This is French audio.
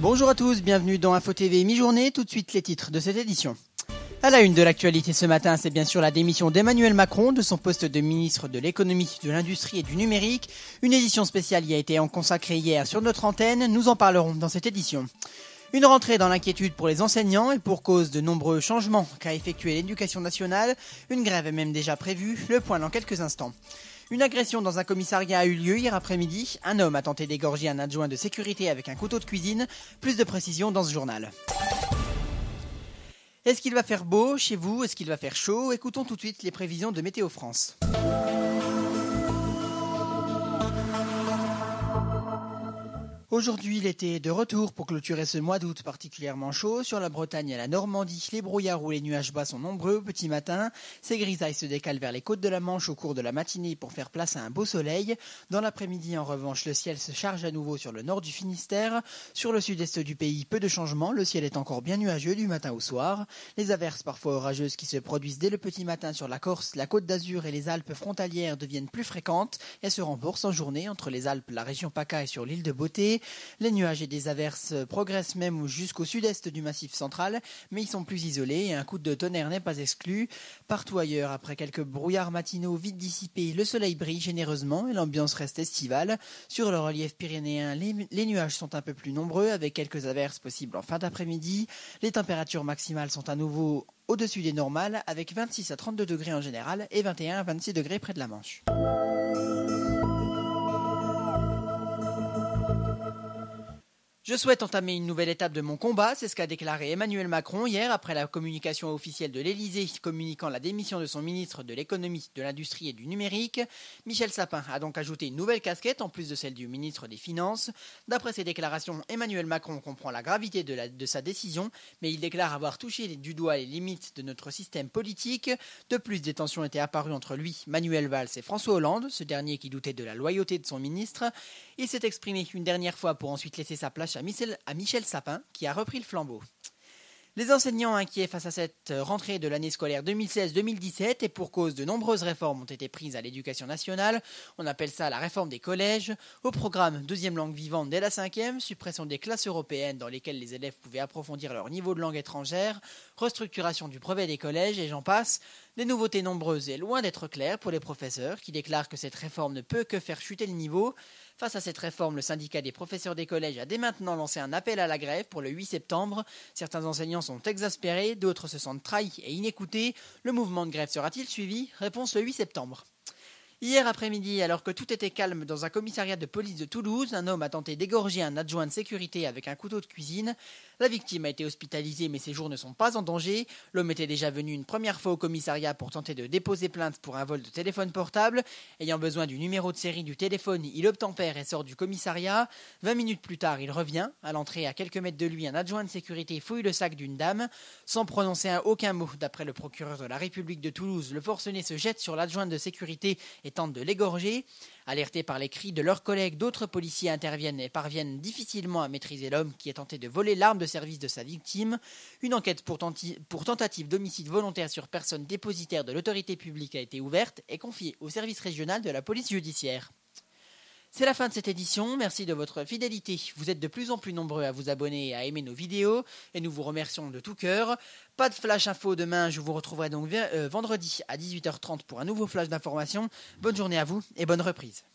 Bonjour à tous, bienvenue dans Info TV mi-journée, tout de suite les titres de cette édition. À la une de l'actualité ce matin, c'est bien sûr la démission d'Emmanuel Macron de son poste de ministre de l'économie, de l'industrie et du numérique. Une édition spéciale y a été consacrée hier sur notre antenne, nous en parlerons dans cette édition. Une rentrée dans l'inquiétude pour les enseignants et pour cause de nombreux changements qu'a effectué l'éducation nationale. Une grève est même déjà prévue, le point dans quelques instants. Une agression dans un commissariat a eu lieu hier après-midi. Un homme a tenté d'égorger un adjoint de sécurité avec un couteau de cuisine. Plus de précisions dans ce journal. Est-ce qu'il va faire beau chez vous? Est-ce qu'il va faire chaud? Écoutons tout de suite les prévisions de Météo France. Aujourd'hui, l'été est de retour pour clôturer ce mois d'août particulièrement chaud. Sur la Bretagne et la Normandie, les brouillards ou les nuages bas sont nombreux. Petit matin, ces grisailles se décalent vers les côtes de la Manche au cours de la matinée pour faire place à un beau soleil. Dans l'après-midi, en revanche, le ciel se charge à nouveau sur le nord du Finistère. Sur le sud-est du pays, peu de changements. Le ciel est encore bien nuageux du matin au soir. Les averses parfois orageuses qui se produisent dès le petit matin sur la Corse, la Côte d'Azur et les Alpes frontalières deviennent plus fréquentes et se renforcent en journée entre les Alpes, la région PACA et sur l'île de Beauté. Les nuages et des averses progressent même jusqu'au sud-est du massif central, mais ils sont plus isolés et un coup de tonnerre n'est pas exclu. Partout ailleurs, après quelques brouillards matinaux vite dissipés, le soleil brille généreusement et l'ambiance reste estivale. Sur le relief pyrénéen, les nuages sont un peu plus nombreux avec quelques averses possibles en fin d'après-midi. Les températures maximales sont à nouveau au-dessus des normales avec 26 à 32 degrés en général et 21 à 26 degrés près de la Manche. Je souhaite entamer une nouvelle étape de mon combat, c'est ce qu'a déclaré Emmanuel Macron hier après la communication officielle de l'Elysée communiquant la démission de son ministre de l'économie, de l'industrie et du numérique. Michel Sapin a donc ajouté une nouvelle casquette en plus de celle du ministre des Finances. D'après ses déclarations, Emmanuel Macron comprend la gravité de sa décision, mais il déclare avoir touché du doigt les limites de notre système politique. De plus, des tensions étaient apparues entre lui, Manuel Valls et François Hollande, ce dernier qui doutait de la loyauté de son ministre. Il s'est exprimé une dernière fois pour ensuite laisser sa place à Michel Sapin, qui a repris le flambeau. Les enseignants inquiets face à cette rentrée de l'année scolaire 2016-2017 et pour cause de nombreuses réformes ont été prises à l'éducation nationale. On appelle ça la réforme des collèges. Au programme, deuxième langue vivante dès la 5e, suppression des classes européennes dans lesquelles les élèves pouvaient approfondir leur niveau de langue étrangère, restructuration du brevet des collèges et j'en passe. Des nouveautés nombreuses et loin d'être claires pour les professeurs qui déclarent que cette réforme ne peut que faire chuter le niveau. Face à cette réforme, le syndicat des professeurs des collèges a dès maintenant lancé un appel à la grève pour le 8 septembre. Certains enseignants sont exaspérés, d'autres se sentent trahis et inécoutés. Le mouvement de grève sera-t-il suivi? Réponse le 8 septembre. Hier après-midi, alors que tout était calme dans un commissariat de police de Toulouse, un homme a tenté d'égorger un adjoint de sécurité avec un couteau de cuisine. La victime a été hospitalisée mais ses jours ne sont pas en danger. L'homme était déjà venu une première fois au commissariat pour tenter de déposer plainte pour un vol de téléphone portable. Ayant besoin du numéro de série du téléphone, il obtempère et sort du commissariat. 20 minutes plus tard, il revient. À l'entrée, à quelques mètres de lui, un adjoint de sécurité fouille le sac d'une dame. Sans prononcer aucun mot, d'après le procureur de la République de Toulouse, le forcené se jette sur l'adjoint de sécurité et tente de l'égorger. Alertés par les cris de leurs collègues, d'autres policiers interviennent et parviennent difficilement à maîtriser l'homme qui est tenté de voler l'arme de service de sa victime. Une enquête pour tentative d'homicide volontaire sur personne dépositaire de l'autorité publique a été ouverte et confiée au service régional de la police judiciaire. C'est la fin de cette édition, merci de votre fidélité. Vous êtes de plus en plus nombreux à vous abonner et à aimer nos vidéos et nous vous remercions de tout cœur. Pas de flash info demain, je vous retrouverai donc vendredi à 18h30 pour un nouveau flash d'information. Bonne journée à vous et bonne reprise.